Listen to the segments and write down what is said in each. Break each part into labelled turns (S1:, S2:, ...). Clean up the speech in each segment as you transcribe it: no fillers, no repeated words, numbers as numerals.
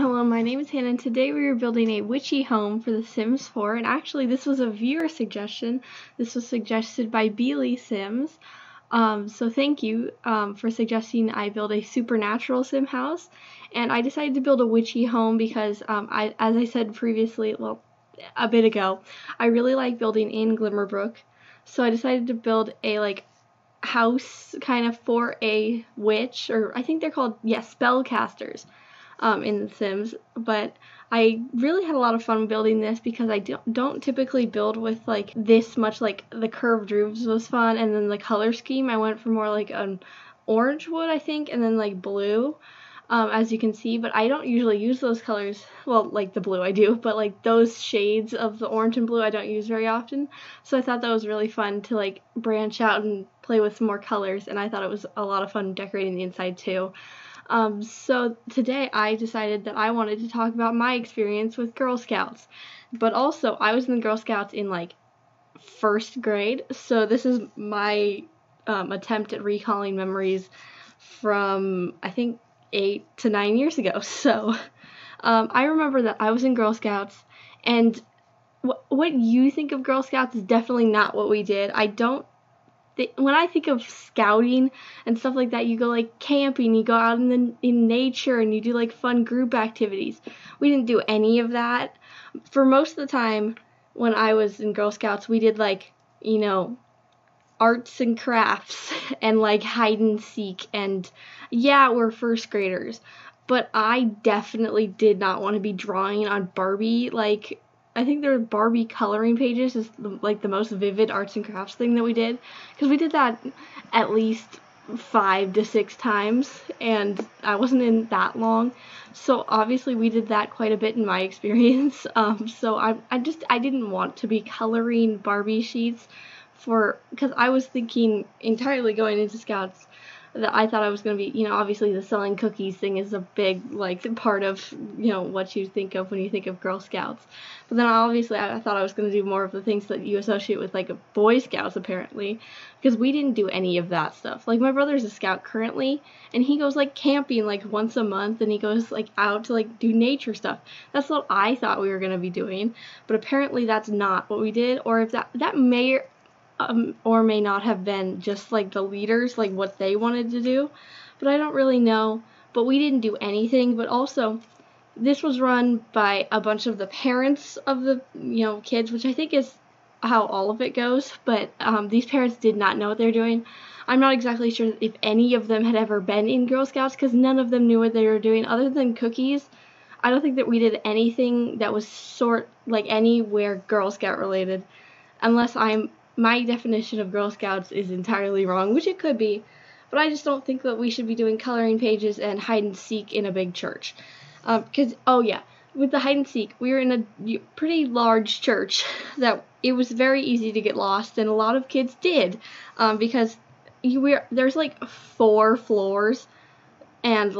S1: Hello, my name is Hannah, and today we are building a witchy home for The Sims 4, and actually this was a viewer suggestion. This was suggested by Beeley Sims, so thank you for suggesting I build a supernatural sim house, and I decided to build a witchy home because, as I said previously, well, a bit ago, I really like building in Glimmerbrook, so I decided to build a, house kind of for a witch, or I think they're called, spellcasters. In The Sims, but I really had a lot of fun building this because I don't typically build with this much. The curved roofs was fun, and then the color scheme I went for more like an orange wood, I think, and then blue, as you can see, but I don't usually use those colors. Well, like the blue I do, but those shades of the orange and blue I don't use very often, so I thought that was really fun to branch out and play with some more colors, and I thought it was a lot of fun decorating the inside too. So today I decided that I wanted to talk about my experience with Girl Scouts, but also I was in the Girl Scouts in first grade, so this is my attempt at recalling memories from I think 8 to 9 years ago. So I remember that I was in Girl Scouts, and what you think of Girl Scouts is definitely not what we did. When I think of scouting and stuff like that, you go camping, you go out in nature, and you do fun group activities. We didn't do any of that. For most of the time when I was in Girl Scouts, we did arts and crafts and hide and seek, and yeah, we're first graders, but I definitely did not want to be drawing on Barbie. I think their Barbie coloring pages is the most vivid arts and crafts thing that we did, because we did that at least 5 to 6 times, and I wasn't in that long, so obviously we did that quite a bit in my experience. So I didn't want to be coloring Barbie sheets because I was thinking entirely going into Scouts that I thought I was going to be, obviously the selling cookies thing is a big, part of, what you think of when you think of Girl Scouts. But then obviously I thought I was going to do more of the things that you associate with, Boy Scouts, apparently, because we didn't do any of that stuff. My brother's a Scout currently, and he goes, camping, once a month, and he goes, out to, do nature stuff. That's what I thought we were going to be doing, but apparently that's not what we did, or if that may or may not have been just the leaders, what they wanted to do, but I don't really know. But we didn't do anything. But also, this was run by a bunch of the parents of the kids, which I think is how all of it goes. But these parents did not know what they were doing. I'm not exactly sure if any of them had ever been in Girl Scouts, because none of them knew what they were doing other than cookies. I don't think that we did anything that was anywhere Girl Scout related, unless my definition of Girl Scouts is entirely wrong, which it could be, but I just don't think that we should be doing coloring pages and hide and seek in a big church. Because, with the hide and seek, we were in a pretty large church that it was very easy to get lost, and a lot of kids did, because there's 4 floors, and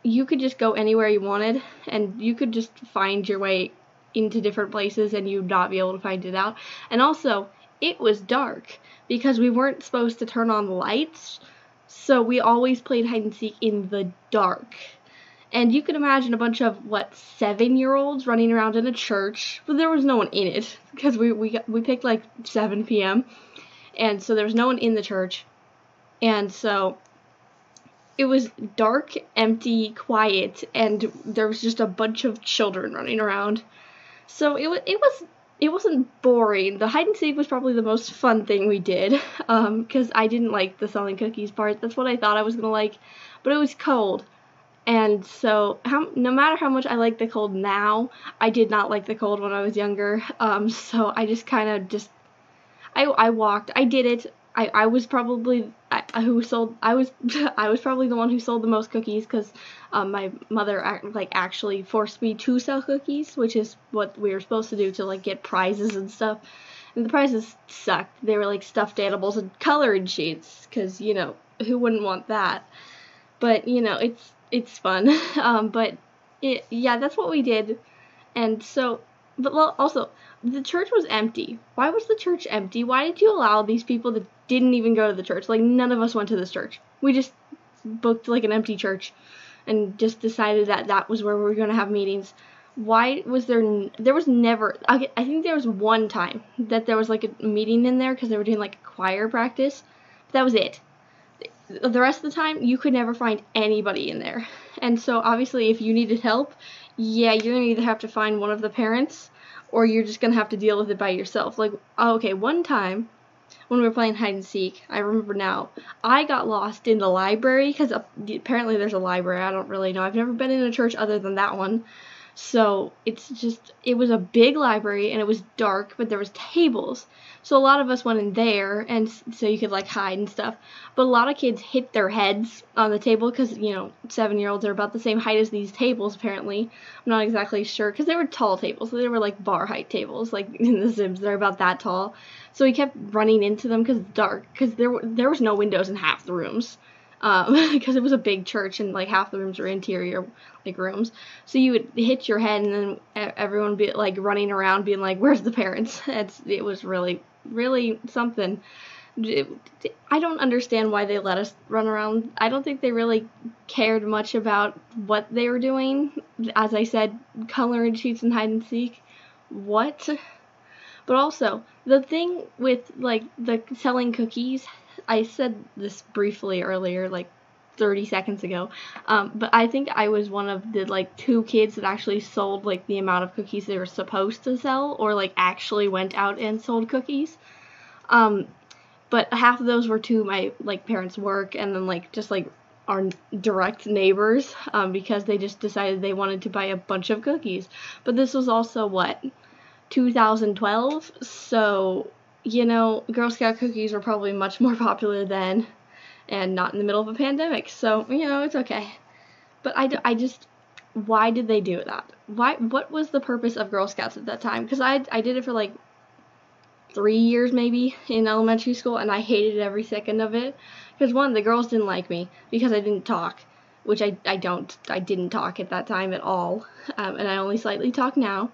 S1: you could just go anywhere you wanted, and you could just find your way into different places, and you'd not be able to find it out. And also, it was dark because we weren't supposed to turn on the lights, so we always played hide and seek in the dark. And you can imagine a bunch of 7-year-olds running around in a church, but there was no one in it because we picked 7 p.m. and so there was no one in the church, and so it was dark, empty, quiet, and there was just a bunch of children running around. So it wasn't boring. The hide and seek was probably the most fun thing we did, because I didn't like the selling cookies part. That's what I thought I was going to like, but it was cold. And so no matter how much I like the cold now, I did not like the cold when I was younger. So I just kind of I walked. I did it. I was probably I was probably the one who sold the most cookies, because my mother actually forced me to sell cookies, which is what we were supposed to do to get prizes and stuff. And the prizes sucked. They were stuffed animals and coloring sheets, because who wouldn't want that? But it's fun. But that's what we did. And so, but also, the church was empty. Why was the church empty? Why did you allow these people that didn't even go to the church? None of us went to this church. We just booked an empty church. and just decided that that was where we were going to have meetings. Why was there was never, I think there was one time that there was like a meeting in there because they were doing like a choir practice. But that was it. The rest of the time, you could never find anybody in there. And so obviously if you needed help, yeah, you're going to either have to find one of the parents or you're just going to have to deal with it by yourself. Like, okay, one time when we were playing hide and seek, I remember now, I got lost in the library because apparently there's a library. I don't really know. I've never been in a church other than that one. So it was a big library and it was dark, but there was tables. So a lot of us went in there, and so you could like hide and stuff. But a lot of kids hit their heads on the table because, 7-year-olds are about the same height as these tables, apparently. I'm not exactly sure because they were tall tables. So they were like bar height tables, like in The Sims. They're about that tall. So we kept running into them because it's dark, because there was no windows in half the rooms. Because it was a big church and like half the rooms were interior like rooms, so you would hit your head and then everyone would be like running around being like, where's the parents? It was really something. I don't understand why they let us run around. I don't think they really cared much about what they were doing. As I said, coloring sheets and hide and seek. What? But also, the thing with like the selling cookies, I said this briefly earlier, like 30 seconds ago, but I think I was one of the like 2 kids that actually sold like the amount of cookies they were supposed to sell, or like actually went out and sold cookies. But half of those were to my like parents' work, and then like just like our direct neighbors, because they just decided they wanted to buy a bunch of cookies. But this was also 2012, so Girl Scout cookies were probably much more popular then, and not in the middle of a pandemic, so, it's okay. But I just, why did they do that? What was the purpose of Girl Scouts at that time? Because I did it for like 3 years maybe in elementary school, and I hated every second of it. Because one, the girls didn't like me because I didn't talk, which I didn't talk at that time at all, and I only slightly talk now.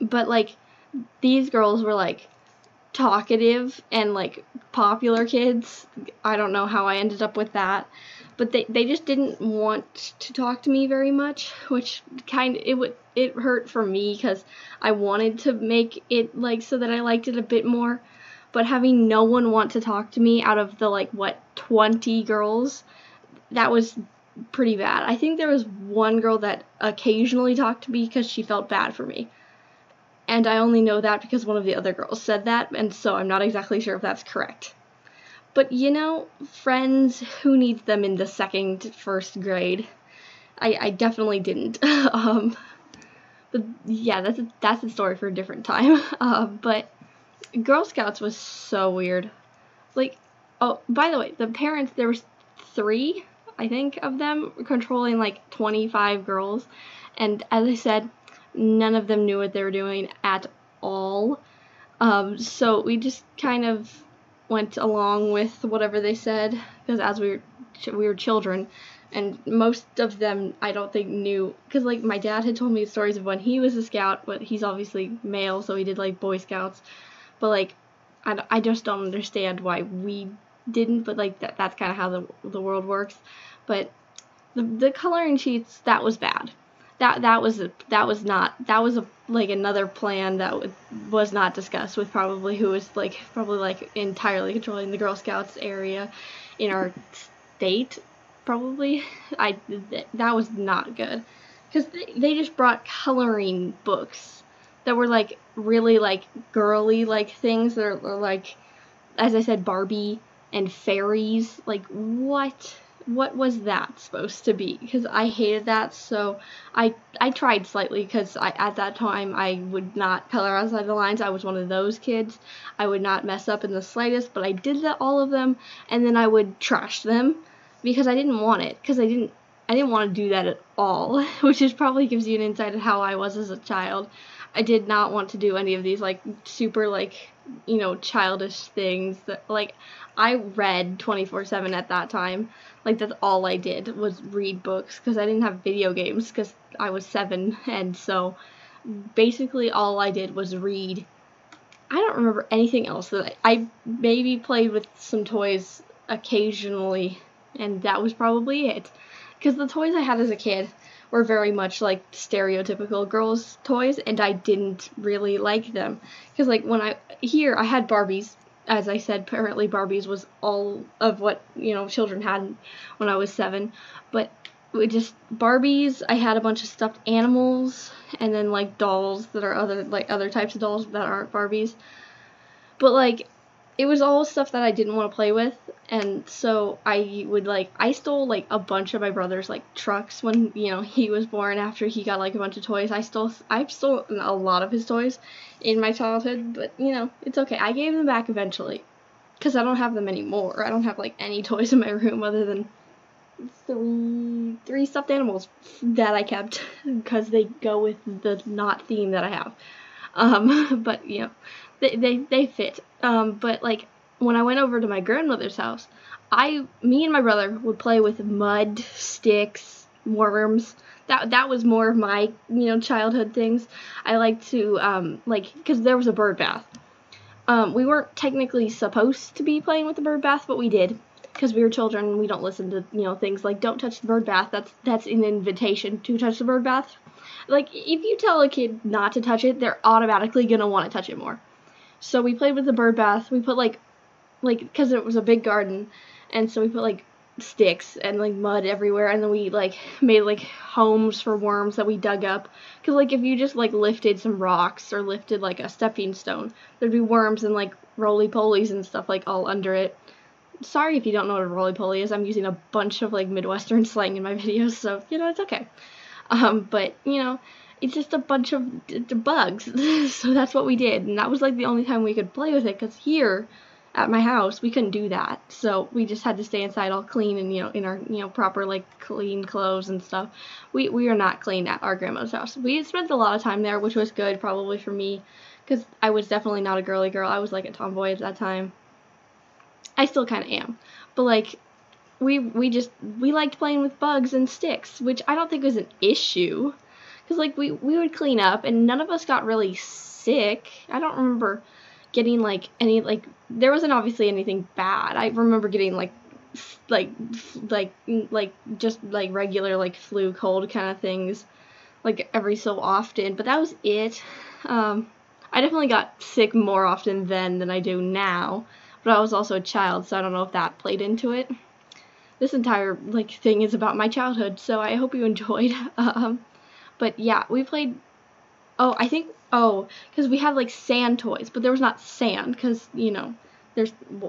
S1: But like, these girls were like talkative and like popular kids. I don't know how I ended up with that, but they just didn't want to talk to me very much, which it hurt for me because I wanted to make it like so that I liked it a bit more. But having no one want to talk to me out of the 20 girls, that was pretty bad. I think there was one girl that occasionally talked to me because she felt bad for me. And I only know that because one of the other girls said that, and so I'm not exactly sure if that's correct. But friends, who needs them in the first grade? I definitely didn't. But yeah, that's a story for a different time. But Girl Scouts was so weird. Like, oh, by the way, the parents, there was 3, I think, of them controlling 25 girls, and as I said, none of them knew what they were doing at all. So we just kind of went along with whatever they said, because as we were children, and most of them I don't think knew, because my dad had told me stories of when he was a scout, but he's obviously male, so he did Boy Scouts, but I just don't understand why we didn't, but that's kind of how the world works. But the coloring sheets, that was bad. That was another plan that was not discussed with probably who was probably entirely controlling the Girl Scouts area in our state, probably. That was not good, because they just brought coloring books that were really girly things that are as I said, Barbie and fairies. What was that supposed to be? Because I hated that, so I tried slightly, because at that time I would not color outside the lines. I was one of those kids. I would not mess up in the slightest, but I did all of them, and then I would trash them because I didn't want it, because I didn't want to do that at all, which probably gives you an insight of how I was as a child. I did not want to do any of these super childish things that I read 24/7 at that time. That's all I did was read books, because I didn't have video games because I was 7, and so basically all I did was read. I don't remember anything else. That I maybe played with some toys occasionally, and that was probably it, because the toys I had as a kid were very much like stereotypical girls' toys, and I didn't really like them. Because like when I had Barbies. As I said, apparently Barbies was all of what, you know, children had when I was 7. But Barbies, I had a bunch of stuffed animals, and then like dolls that are other types of dolls that aren't Barbies. But like, it was all stuff that I didn't want to play with, and so I stole like a bunch of my brother's like trucks when, you know, he was born, after he got like a bunch of toys. I've stolen a lot of his toys in my childhood, but you know, it's okay. I gave them back eventually, because I don't have them anymore. I don't have like any toys in my room other than three stuffed animals that I kept because they go with the not theme that I have. But you know, they fit. But like when I went over to my grandmother's house, me and my brother would play with mud, sticks, worms. That was more of my, you know, childhood things. I like to because there was a bird bath. We weren't technically supposed to be playing with the bird bath, but we did, because we were children and we don't listen to, you know, things like don't touch the bird bath. That's an invitation to touch the bird bath. Like, if you tell a kid not to touch it, they're automatically gonna want to touch it more. So we played with the bird bath. We put like because it was a big garden, and so we put like sticks and like mud everywhere, and then we like made like homes for worms that we dug up. Because like if you just like lifted some rocks or lifted like a stepping stone, there'd be worms and like roly-polies and stuff like all under it. Sorry if you don't know what a roly-poly is. I'm using a bunch of like Midwestern slang in my videos, so you know, it's okay. But you know, it's just a bunch of bugs. So that's what we did, and that was like the only time we could play with it, because here at my house we couldn't do that. So we just had to stay inside all clean and, you know, in our, you know, proper like clean clothes and stuff. We are not clean at our grandma's house. We spent a lot of time there, which was good probably for me, because I was definitely not a girly girl. I was like a tomboy at that time. I still kind of am, but like we liked playing with bugs and sticks, which I don't think was an issue, because like we would clean up and none of us got really sick. I don't remember getting like any, like, there wasn't obviously anything bad. I remember getting like just like regular like flu, cold kind of things like every so often, but that was it. I definitely got sick more often then than I do now, but I was also a child, so I don't know if that played into it. This entire like thing is about my childhood, so I hope you enjoyed. But yeah, we played. Because we had like sand toys, but there was not sand, because, you know,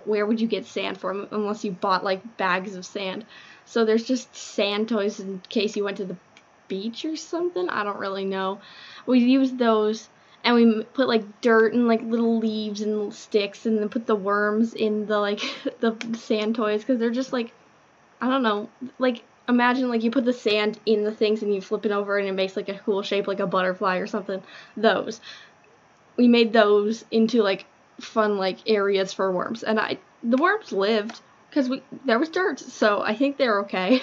S1: where would you get sand from unless you bought like bags of sand? So there's just sand toys in case you went to the beach or something. I don't really know. We used those, and we put like dirt and like little leaves and little sticks, and then put the worms in the like the sand toys, because they're just like, I don't know, like, imagine like you put the sand in the things and you flip it over and it makes like a cool shape, like a butterfly or something. Those. We made those into like fun like areas for worms, and the worms lived because there was dirt, so I think they're okay.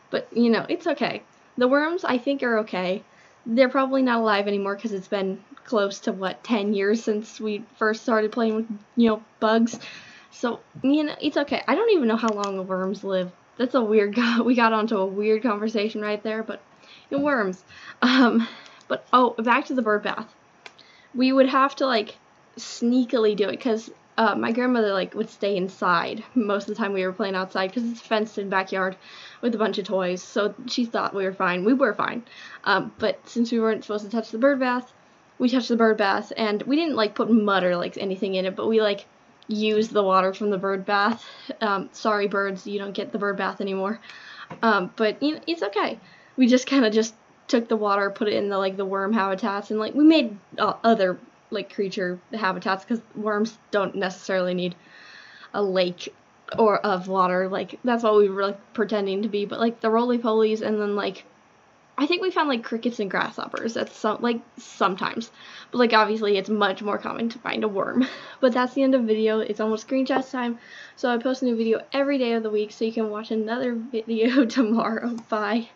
S1: But you know, it's okay. The worms I think are okay. They're probably not alive anymore because it's been close to 10 years since we first started playing with, you know, bugs. So, you know, it's okay. I don't even know how long the worms live. That's a weird, we got onto a weird conversation right there, but, you know, worms. But, back to the bird bath. We would have to, like, sneakily do it, because my grandmother, like, would stay inside most of the time we were playing outside, because it's a fenced-in backyard with a bunch of toys, so she thought we were fine. We were fine. But since we weren't supposed to touch the bird bath, we touched the bird bath, and we didn't, like, put mud or, like, anything in it, but we, like, use the water from the bird bath. Sorry, birds, you don't get the bird bath anymore. But you know, it's okay. We just kind of just took the water, put it in the like the worm habitats, and like we made other like creature habitats, because worms don't necessarily need a lake or of water. Like that's what we were like pretending to be. But like the roly-polies, and then like I think we found like crickets and grasshoppers at sometimes, but like obviously it's much more common to find a worm. But that's the end of the video. It's almost screenshots time, so I post a new video every day of the week, so you can watch another video tomorrow. Bye.